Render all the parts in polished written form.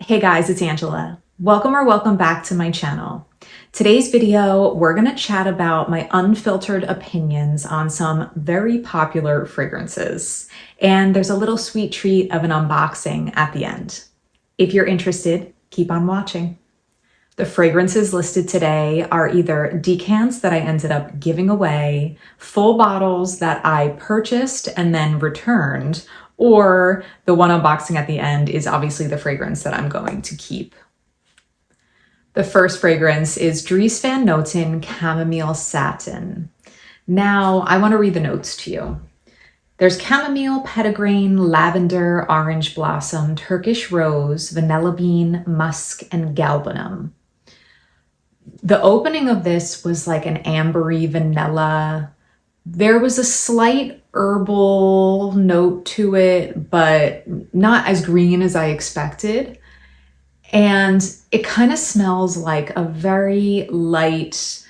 Hey guys, it's Angela. Welcome back to my channel. Today's video, we're gonna chat about my unfiltered opinions on some very popular fragrances. And there's a little sweet treat of an unboxing at the end. If you're interested, keep on watching. The fragrances listed today are either decants that I ended up giving away, full bottles that I purchased and then returned, or the one unboxing at the end is obviously the fragrance that I'm going to keep. The first fragrance is Dries van Noten Camomille Satin. Now, I want to read the notes to you. There's chamomile, petitgrain, lavender, orange blossom, Turkish rose, vanilla bean, musk, and galbanum. The opening of this was like an ambery vanilla. There was a slight herbal note to it, but not as green as I expected. And it kind of smells like a very light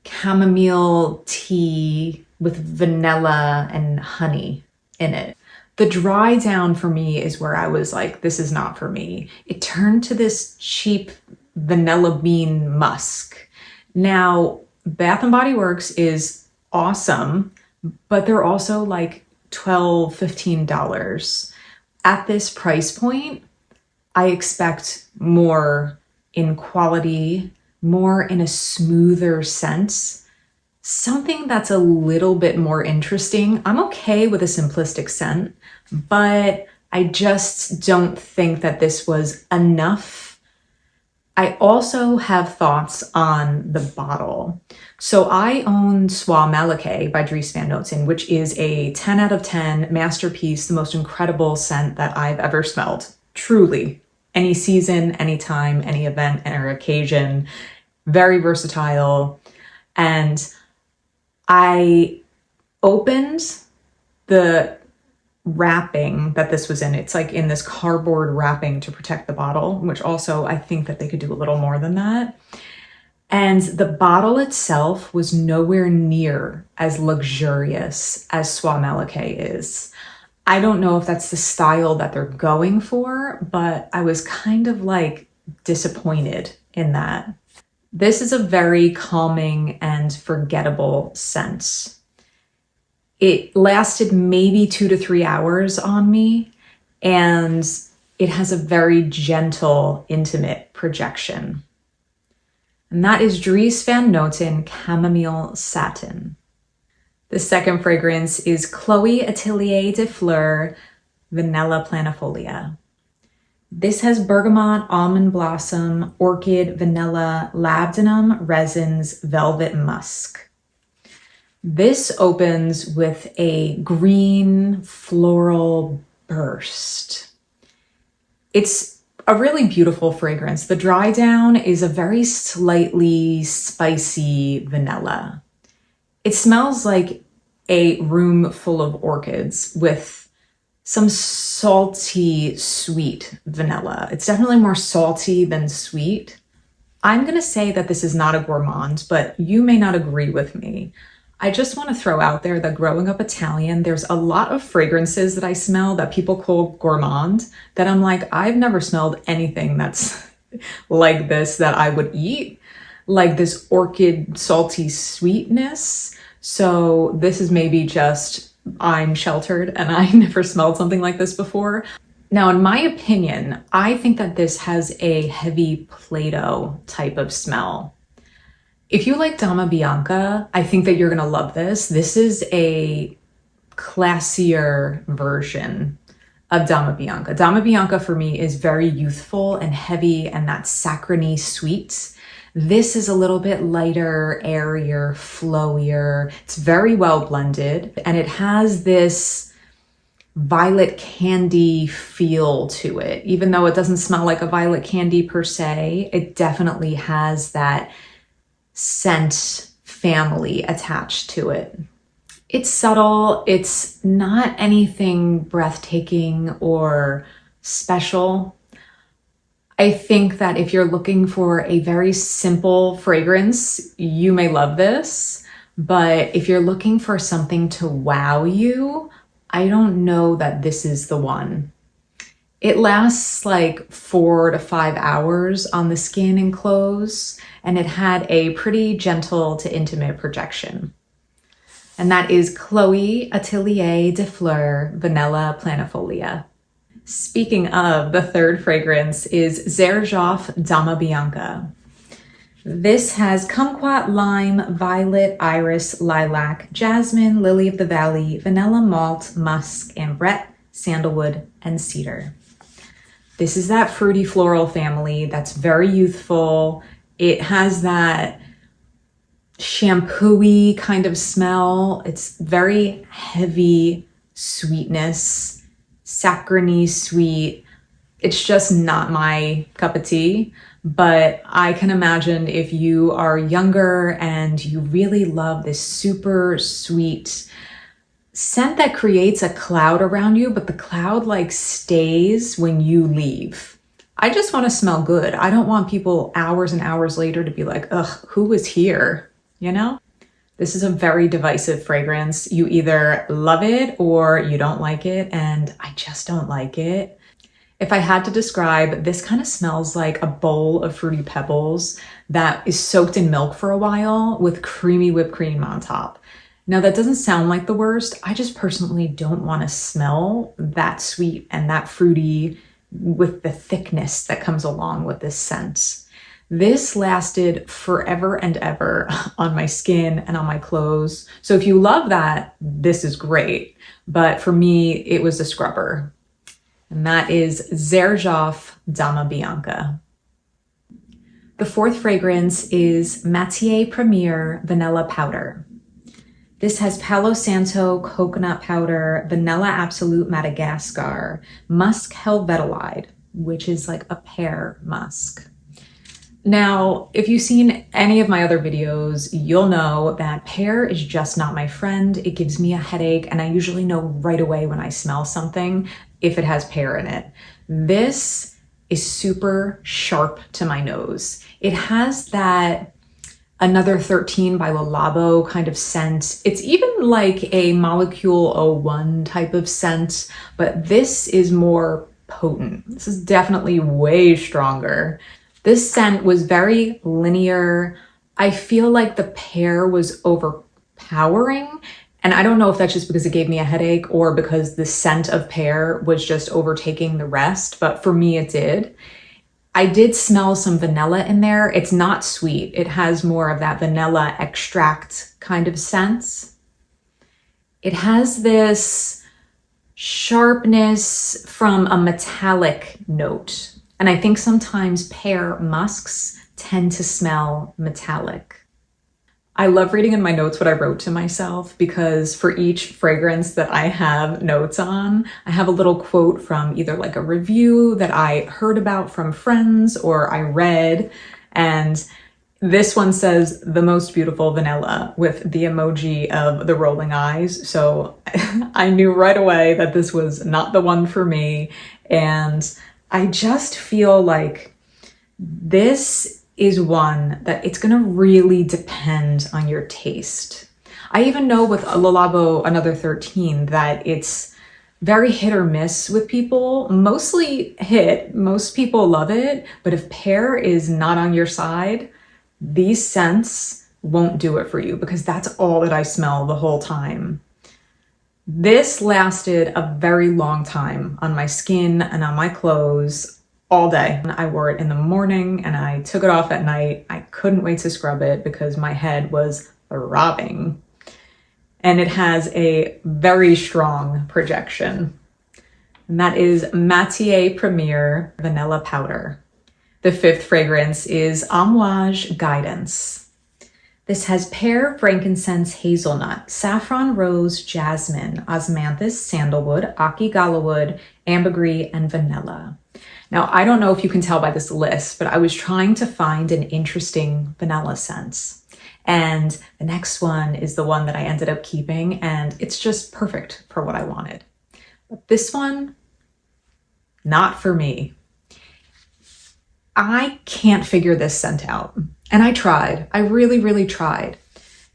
chamomile tea with vanilla and honey in it. The dry down for me is where I was like, this is not for me. It turned to this cheap vanilla bean musk. Now, Bath & Body Works is awesome, but they're also like $12, $15. At this price point, I expect more in quality, more in a smoother sense, something that's a little bit more interesting. I'm okay with a simplistic scent, but I just don't think that this was enough. I also have thoughts on the bottle. So I own Soie Malacé by Dries van Noten, which is a 10 out of 10 masterpiece, the most incredible scent that I've ever smelled. Truly. Any season, any time, any event, or occasion. Very versatile. And I opened the wrapping that this was in. It's like in this cardboard wrapping to protect the bottle, which also I think that they could do a little more than that. And the bottle itself was nowhere near as luxurious as Soie Malacé is. I don't know if that's the style that they're going for, but I was kind of like disappointed in that. This is a very calming and forgettable scent. It lasted maybe 2 to 3 hours on me, and it has a very gentle, intimate projection. And that is Dries van Noten Camomille Satin. The second fragrance is Chloe Atelier de Fleurs Vanilla Planifolia. This has bergamot, almond blossom, orchid, vanilla, labdanum, resins, velvet musk. This opens with a green floral burst. It's a really beautiful fragrance. The dry down is a very slightly spicy vanilla. It smells like a room full of orchids with some salty, sweet vanilla. It's definitely more salty than sweet. I'm gonna say that this is not a gourmand, but you may not agree with me. I just want to throw out there that growing up Italian, there's a lot of fragrances that I smell that people call gourmand that I'm like, I've never smelled anything that's like this that I would eat, like this orchid salty sweetness. So this is maybe just I'm sheltered and I never smelled something like this before. Now, in my opinion, I think that this has a heavy Play-Doh type of smell. If you like Dama Bianca, I think that you're gonna love this. This is a classier version of Dama Bianca. Dama Bianca for me is very youthful and heavy and that saccharine sweet. This is a little bit lighter, airier, flowier. It's very well blended and it has this violet candy feel to it. Even though it doesn't smell like a violet candy per se, it definitely has that scent family attached to it. It's subtle, it's not anything breathtaking or special. I think that if you're looking for a very simple fragrance, you may love this, but if you're looking for something to wow you, I don't know that this is the one. It lasts like 4 to 5 hours on the skin and clothes, and it had a pretty gentle to intimate projection. And that is Chloe Atelier de Fleurs Vanilla Planifolia. Speaking of, the third fragrance is Xerjoff Dama Bianca. This has kumquat, lime, violet, iris, lilac, jasmine, lily of the valley, vanilla malt, musk, ambrette, sandalwood, and cedar. This is that fruity floral family that's very youthful. It has that shampoo-y kind of smell. It's very heavy sweetness, saccharine sweet. It's just not my cup of tea. But I can imagine if you are younger and you really love this super sweet scent that creates a cloud around you, but the cloud like stays when you leave. I just want to smell good. I don't want people hours and hours later to be like, ugh, who was here? You know? This is a very divisive fragrance. You either love it or you don't like it, and I just don't like it. If I had to describe, this kind of smells like a bowl of Fruity Pebbles that is soaked in milk for a while with creamy whipped cream on top. Now that doesn't sound like the worst. I just personally don't want to smell that sweet and that fruity with the thickness that comes along with this scent. This lasted forever and ever on my skin and on my clothes. So if you love that, this is great. But for me, it was a scrubber. And that is Xerjoff Dama Bianca. The fourth fragrance is Matiere Premier Vanilla Powder. This has Palo Santo coconut powder, vanilla absolute Madagascar, musk helvetilide, which is like a pear musk. Now, if you've seen any of my other videos, you'll know that pear is just not my friend. It gives me a headache, and I usually know right away when I smell something if it has pear in it. This is super sharp to my nose. It has that Another 13 by Le Labo kind of scent. It's even like a Molecule 01 type of scent, but this is more potent. This is definitely way stronger. This scent was very linear. I feel like the pear was overpowering, and I don't know if that's just because it gave me a headache or because the scent of pear was just overtaking the rest, but for me it did. I did smell some vanilla in there. It's not sweet. It has more of that vanilla extract kind of sense. It has this sharpness from a metallic note. And I think sometimes pear musks tend to smell metallic. I love reading in my notes what I wrote to myself, because for each fragrance that I have notes on, I have a little quote from either like a review that I heard about from friends or I read. And this one says the most beautiful vanilla with the emoji of the rolling eyes. So I knew right away that this was not the one for me. And I just feel like this is one that it's gonna really depend on your taste. I even know with Le Labo Another 13 that it's very hit or miss with people. Mostly hit, most people love it, but if pear is not on your side, these scents won't do it for you, because that's all that I smell the whole time. This lasted a very long time on my skin and on my clothes. All day. I wore it in the morning and I took it off at night. I couldn't wait to scrub it because my head was throbbing. And it has a very strong projection. And that is Matiere Premier Vanilla Powder. The fifth fragrance is Amouage Guidance. This has pear, frankincense, hazelnut, saffron, rose, jasmine, osmanthus, sandalwood, aki galawood, ambergris, and vanilla. Now, I don't know if you can tell by this list, but I was trying to find an interesting vanilla scent. And the next one is the one that I ended up keeping, and it's just perfect for what I wanted. But this one, not for me. I can't figure this scent out. And I tried. I really, really tried.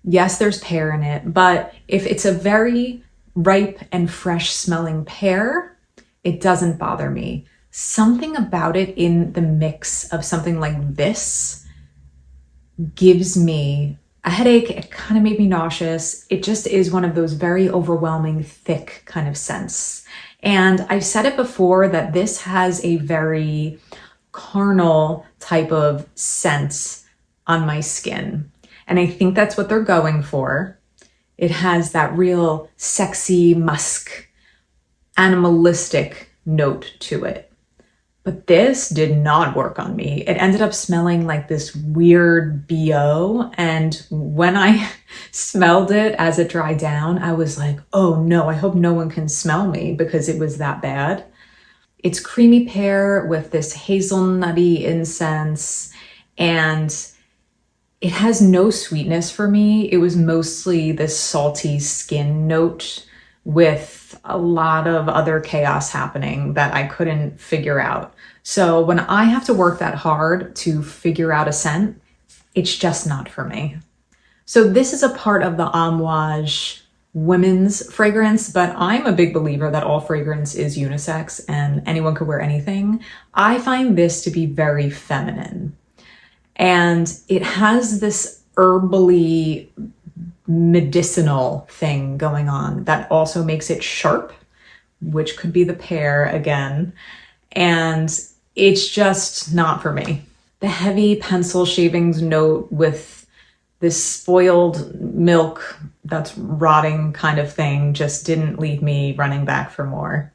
Yes, there's pear in it, but if it's a very ripe and fresh smelling pear, it doesn't bother me. something about it in the mix of something like this gives me a headache. It kind of made me nauseous. It just is one of those very overwhelming, thick kind of scents. And I've said it before that this has a very carnal type of scent on my skin. And I think that's what they're going for. It has that real sexy musk, animalistic note to it. But this did not work on me. It ended up smelling like this weird BO. And when I smelled it as it dried down, I was like, oh no, I hope no one can smell me because it was that bad. It's creamy pear with this hazelnutty incense, and it has no sweetness for me. It was mostly this salty skin note with a lot of other chaos happening that I couldn't figure out. So when I have to work that hard to figure out a scent, it's just not for me. So this is a part of the Amouage women's fragrance, but I'm a big believer that all fragrance is unisex and anyone could wear anything. I find this to be very feminine, and it has this herbally medicinal thing going on that also makes it sharp, which could be the pear again, and it's just not for me. The heavy pencil shavings note with this spoiled milk that's rotting kind of thing just didn't leave me running back for more.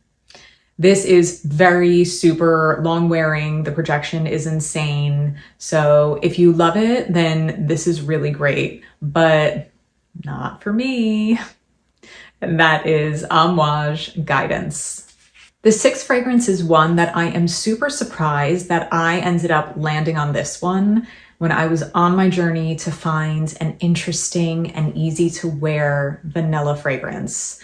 This is very super long wearing. The projection is insane. So if you love it, then this is really great, but not for me. And that is Amouage Guidance. The sixth fragrance is one that I am super surprised that I ended up landing on this one when I was on my journey to find an interesting and easy to wear vanilla fragrance.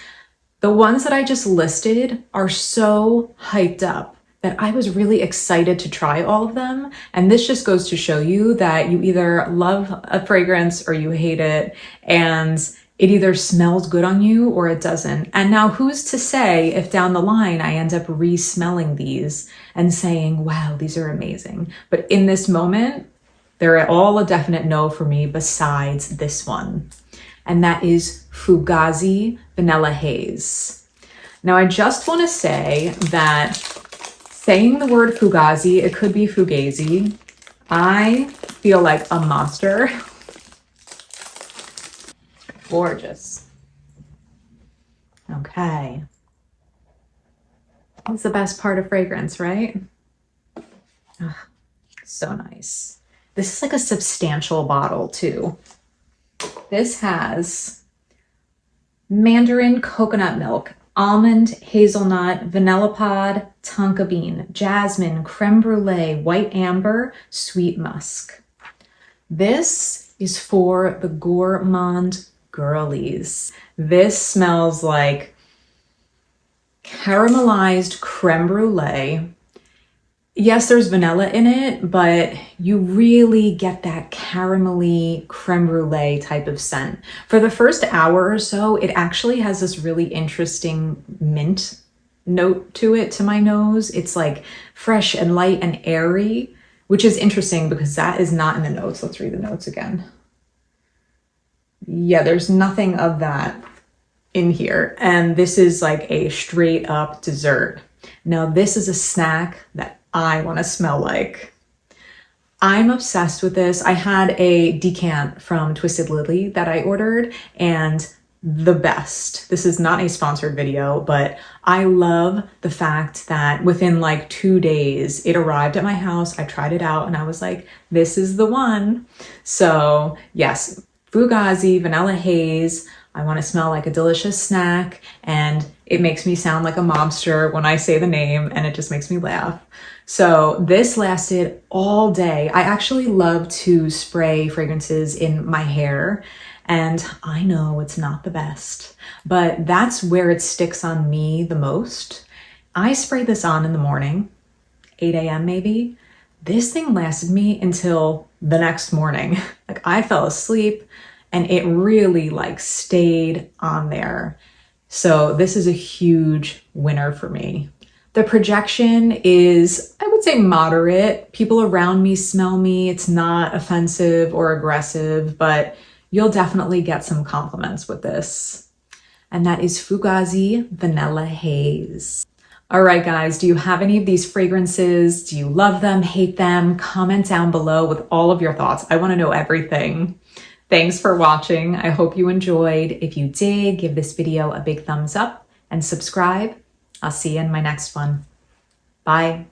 The ones that I just listed are so hyped up that I was really excited to try all of them. And this just goes to show you that you either love a fragrance or you hate it, and it either smells good on you or it doesn't. And now who's to say if down the line I end up re-smelling these and saying, wow, these are amazing. But in this moment, they're all a definite no for me besides this one. And that is Fugazzi Vanilla Haze. Now I just want to say that saying the word Fugazzi, it could be Fugazi. I feel like a monster. Gorgeous. Okay. That's the best part of fragrance, right? Ugh, so nice. This is like a substantial bottle too. This has mandarin coconut milk, almond, hazelnut, vanilla pod, tonka bean, jasmine, creme brulee, white amber, sweet musk. This is for the gourmand girlies. This smells like caramelized creme brulee. Yes, there's vanilla in it, but you really get that caramelly creme brulee type of scent. For the first hour or so, it actually has this really interesting mint note to it to my nose. It's like fresh and light and airy, which is interesting because that is not in the notes. Let's read the notes again. Yeah, there's nothing of that in here. And this is like a straight up dessert. Now, this is a snack that I want to smell like. I'm obsessed with this. I had a decant from Twisted Lily that I ordered, and the best. This is not a sponsored video, but I love the fact that within like 2 days, it arrived at my house. I tried it out and I was like, this is the one. So yes, Fugazzi Vanilla Haze. I want to smell like a delicious snack, and it makes me sound like a mobster when I say the name, and it just makes me laugh. So this lasted all day. I actually love to spray fragrances in my hair, and I know it's not the best, but that's where it sticks on me the most. I spray this on in the morning, 8 a.m. maybe. This thing lasted me until the next morning. Like I fell asleep and it really like stayed on there. So this is a huge winner for me. The projection is, I would say, moderate. People around me smell me. It's not offensive or aggressive, but you'll definitely get some compliments with this. And that is Fugazzi Vanilla Haze. All right, guys, do you have any of these fragrances? Do you love them, hate them? Comment down below with all of your thoughts. I want to know everything. Thanks for watching. I hope you enjoyed. If you did, give this video a big thumbs up and subscribe. I'll see you in my next one. Bye.